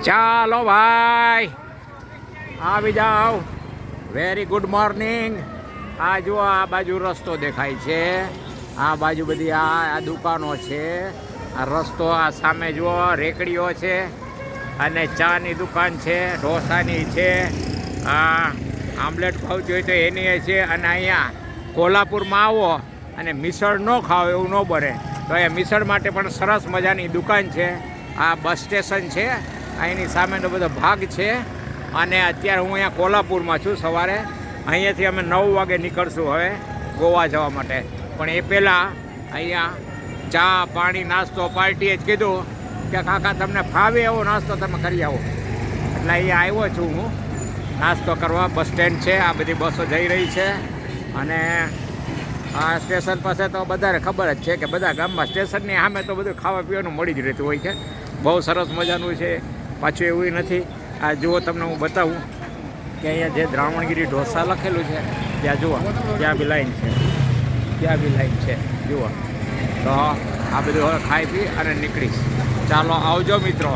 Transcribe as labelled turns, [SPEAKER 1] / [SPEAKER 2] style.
[SPEAKER 1] ચાલો ભાઈ આવી જાઓ. Very good morning. આ જુઓ આ બાજુ રસ્તો દેખાય છે, આ બાજુ બધી આ દુકાનો છે, આ રસ્તો આ સામે જુઓ રેકડીઓ છે અને ચાની દુકાન છે, ઢોસાની છે, આ આમલેટ ખાવતી હોય તો એની છે. અને અહીંયા કોલ્હાપુરમાં આવો અને મિસળ ન ખાઓ એવું ન બને તો અહીંયા મિસળ માટે પણ સરસ મજાની દુકાન છે. આ બસ સ્ટેશન છે, અહીંની સામેનો બધો ભાગ છે. અને અત્યારે હું અહીંયા કોલ્હાપુરમાં છું. સવારે અહીંયાથી અમે 9 વાગે નીકળશું હવે ગોવા જવા માટે. પણ એ પહેલાં અહીંયા ચા પાણી નાસ્તો પાર્ટીએ જ કીધું કે કાકા તમને ફાવે એવો નાસ્તો તમે કરી આવો, એટલે અહીંયા આવ્યો છું હું નાસ્તો કરવા. બસ સ્ટેન્ડ છે, આ બધી બસો જઈ રહી છે. અને આ સ્ટેશન પાસે તો બધાને ખબર જ છે કે બધા ગામમાં સ્ટેશનની સામે તો બધું ખાવા પીવાનું મળી જ રહેતું હોય છે. બહુ સરસ મજાનું છે. પાછું એવું નથી. આ જુઓ તમને હું બતાવું કે અહીંયા જે દ્રાવણગીરી ઢોસા લખેલું છે ત્યાં જુઓ, ત્યાં બી લાઈન છે, ત્યાં બી લાઈન છે જુઓ. તો આ બધું હવે ખાઈ પી અને નીકળીશ. ચાલો આવજો મિત્રો.